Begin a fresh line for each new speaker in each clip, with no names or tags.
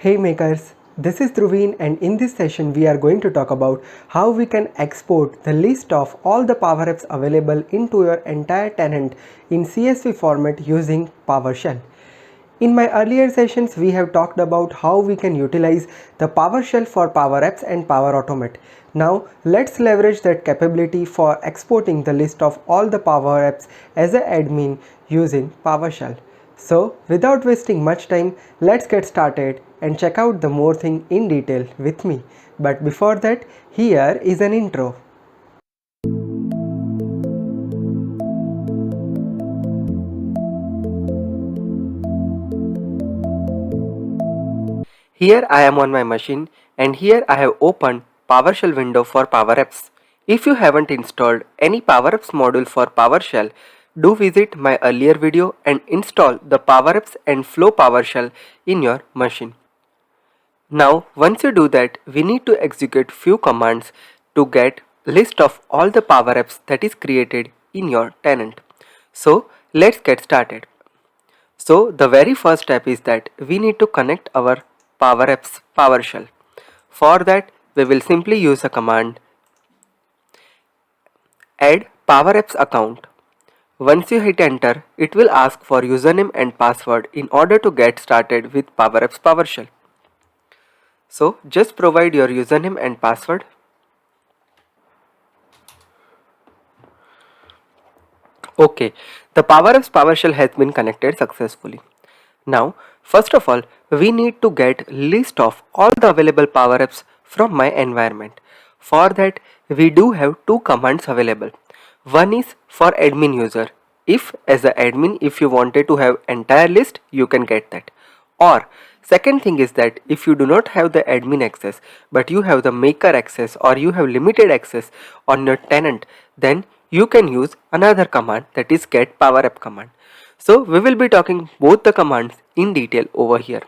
Hey makers, this is Dhruveen and in this session we are going to talk about how we can export the list of all the power-ups available into your entire tenant in CSV format using PowerShell. In my earlier sessions we have talked about how we can utilize the PowerShell for Power Apps and Power Automate. Now let's leverage that capability for exporting the list of all the Power Apps as an admin using PowerShell. So without wasting much time, let's get started and check out the more thing in detail with me. But before that, here is an intro. Here I am on my machine and here I have opened PowerShell window for Power Apps. If you haven't installed any Power Apps module for PowerShell, do visit my earlier video and install the Power Apps and Flow PowerShell in your machine. Now once you do that, we need to execute few commands to get list of all the Power Apps that is created in your tenant. So let's get started. So the very first step is that we need to connect our Power Apps PowerShell. For that we will simply use a command add Power Apps account. Once you hit enter, it will ask for username and password in order to get started with Power Apps PowerShell. So just provide your username and password. Okay, the Power Apps PowerShell has been connected successfully. Now, first of all, we need to get list of all the available Power Apps from my environment. For that, we do have two commands available. One is for admin user. If as a admin, if you wanted to have entire list, you can get that. Or second thing is that if you do not have the admin access, but you have the maker access or you have limited access on your tenant, then you can use another command, that is get power app command. So we will be talking both the commands in detail over here.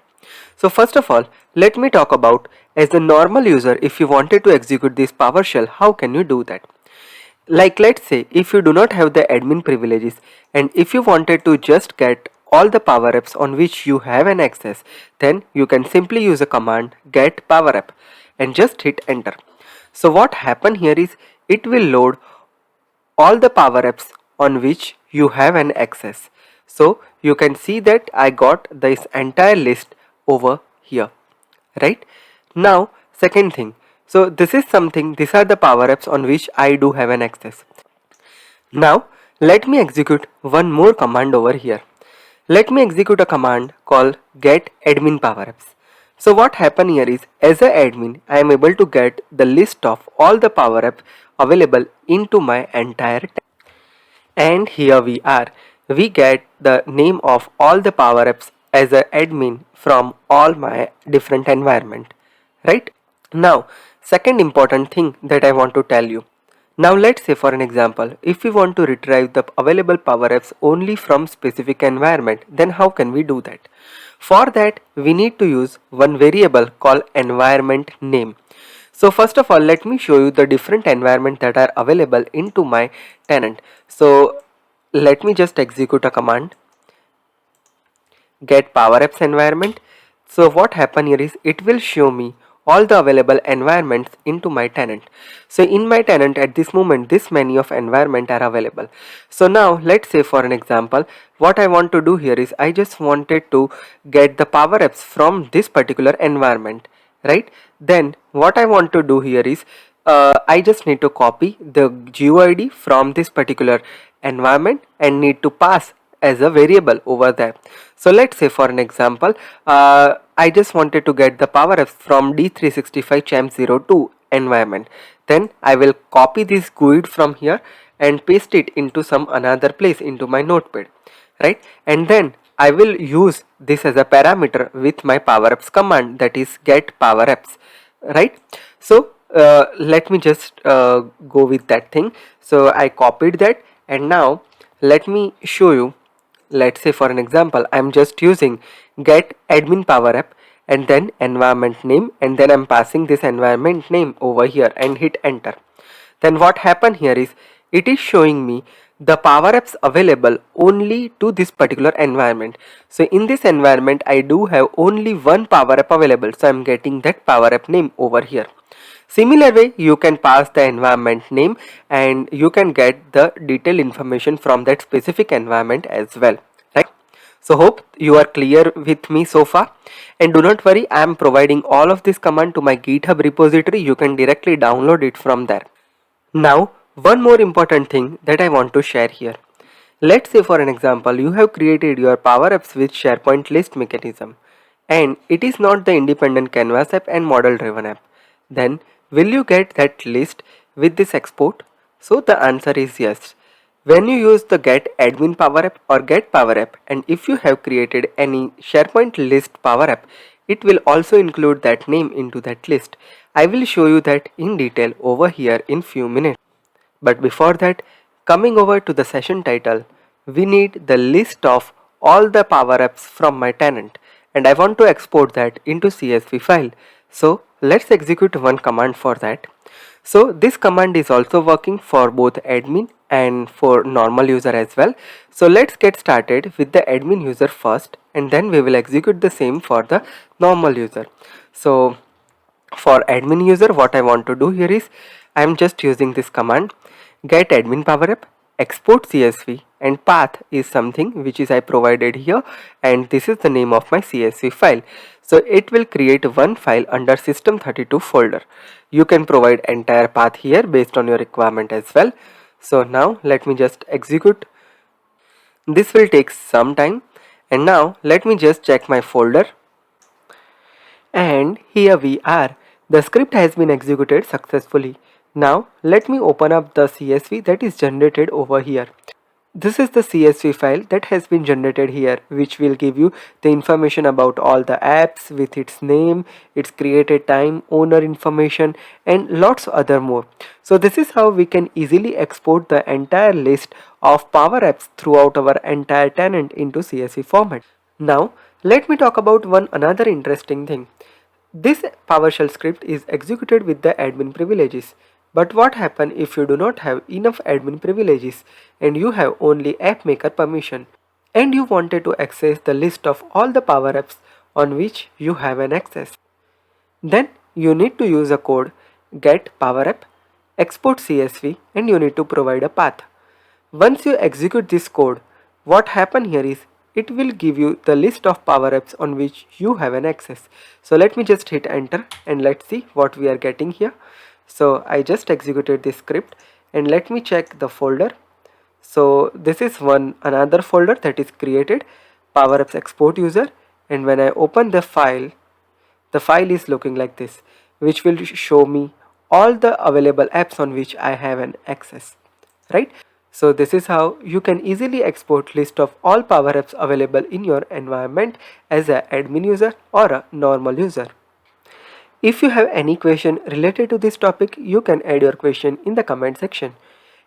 So first of all, let me talk about as a normal user, if you wanted to execute this PowerShell, how can you do that? Like let's say if you do not have the admin privileges and if you wanted to just get all the power apps on which you have an access, then you can simply use a command get power app and just hit enter. So what happen here is it will load all the power apps on which you have an access. So you can see that I got this entire list over here, right? Now second thing, so this is something, these are the power apps on which I do have an access. Now let me execute one more command over here. Let me execute a command called get admin power apps. So what happen here is as a admin I am able to get the list of all the power apps available into my entire and here we are. We get the name of all the power apps as a admin from all my different environment, right? Now second important thing that I want to tell you. Now let's say for an example, if we want to retrieve the available power apps only from specific environment, then how can we do that? For that we need to use one variable called environment name. So first of all, let me show you the different environment that are available into my tenant. So let me just execute a command get power apps environment. So what happen here is it will show me all the available environments into my tenant. So in my tenant at this moment this many of environment are available. So now let's say for an example what I want to do here is I just wanted to get the power apps from this particular environment, right? Then what I want to do here is I just need to copy the GUID from this particular environment and need to pass as a variable over there. So let's say for an example I just wanted to get the power apps from D365 champ02 environment. Then I will copy this GUID from here and paste it into some another place into my notepad, right? And then I will use this as a parameter with my power apps command, that is get power apps, right? So let me just go with that thing. So I copied that and now let me show you. Let's say for an example I'm just using get admin power app and then environment name, and then I'm passing this environment name over here and hit enter. Then what happened here is it is showing me the power apps available only to this particular environment. So in this environment I do have only one power app available, so I'm getting that power app name over here. Similar way, you can pass the environment name and you can get the detailed information from that specific environment as well, right? So hope you are clear with me so far, and do not worry, I am providing all of this command to my GitHub repository. You can directly download it from there. Now, one more important thing that I want to share here. Let's say for an example, you have created your Power Apps with SharePoint list mechanism and it is not the independent Canvas app and model driven app. Then will you get that list with this export? So the answer is yes. When you use the get admin power app or get power app, and if you have created any SharePoint list power app, it will also include that name into that list. I will show you that in detail over here in few minutes. But before that, coming over to the session title, we need the list of all the power apps from my tenant, and I want to export that into CSV file. So let's execute one command for that. So this command is also working for both admin and for normal user as well. So let's get started with the admin user first, and then we will execute the same for the normal user. So for admin user, what I want to do here is I am just using this command get admin power app, export CSV, and path is something which is I provided here, and this is the name of my CSV file. So it will create one file under system32 folder. You can provide entire path here based on your requirement as well. So now let me just execute. This will take some time, and now let me just check my folder, and here we are. The script has been executed successfully. Now let me open up the CSV that is generated over here. This is the CSV file that has been generated here, which will give you the information about all the apps with its name, its created time, owner information, and lots other more. So this is how we can easily export the entire list of Power Apps throughout our entire tenant into CSV format. Now let me talk about one another interesting thing. This PowerShell script is executed with the admin privileges. But what happens if you do not have enough admin privileges and you have only app maker permission and you wanted to access the list of all the Power Apps on which you have an access? Then you need to use a code get power app, export CSV, and you need to provide a path. Once you execute this code, what happen here is it will give you the list of power apps on which you have an access. So let me just hit enter and let's see what we are getting here. So I just executed this script and let me check the folder. So this is another folder that is created, Power Apps export user, and when I open the file is looking like this, which will show me all the available apps on which I have an access, right? So this is how you can easily export list of all Power Apps available in your environment as an admin user or a normal user. If you have any question related to this topic, you can add your question in the comment section.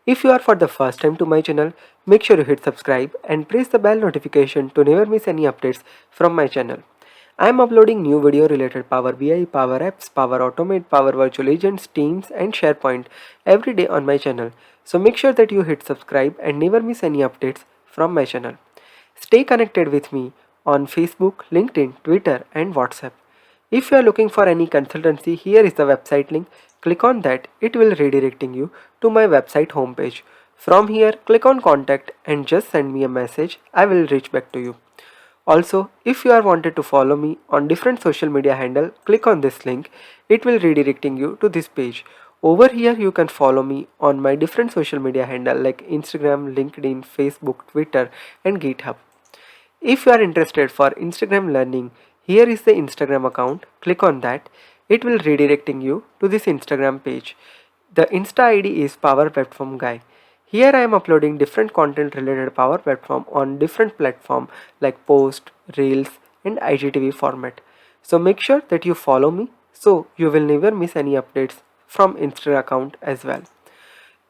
If you are for the first time to my channel, make sure you hit subscribe and press the bell notification to never miss any updates from my channel. I am uploading new video related Power BI, Power Apps, Power Automate, Power Virtual Agents, Teams and SharePoint every day on my channel. So make sure that you hit subscribe and never miss any updates from my channel. Stay connected with me on Facebook, LinkedIn, Twitter and WhatsApp. If you are looking for any consultancy, here is the website link. Click on that, it will redirecting you to my website homepage. From here, click on contact and just send me a message. I will reach back to you. Also, if you are wanted to follow me on different social media handle, click on this link. It will redirecting you to this page. Over here you can follow me on my different social media handle like Instagram, LinkedIn, Facebook, Twitter and GitHub. If you are interested for Instagram learning, here is the Instagram account. Click on that. It will redirecting you to this Instagram page. The Insta ID is Power Platform Guy. Here I am uploading different content related Power Platform on different platform like Post, Reels and IGTV format. So make sure that you follow me so you will never miss any updates from Insta account as well.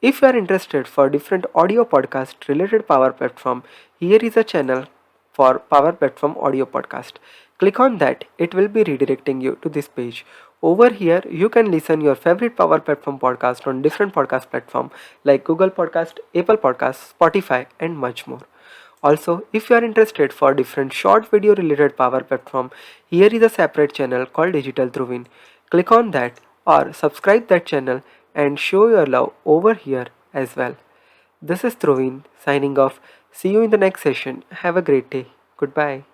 If you are interested for different audio podcast related Power Platform, here is a channel for Power Platform audio podcast. Click on that, it will be redirecting you to this page. Over here, you can listen your favorite Power Platform podcast on different podcast platform like Google Podcast, Apple Podcast, Spotify, and much more. Also, if you are interested for different short video related Power Platform, here is a separate channel called Digital Truvin. Click on that or subscribe that channel and show your love over here as well. This is Truvin signing off. See you in the next session. Have a great day. Goodbye.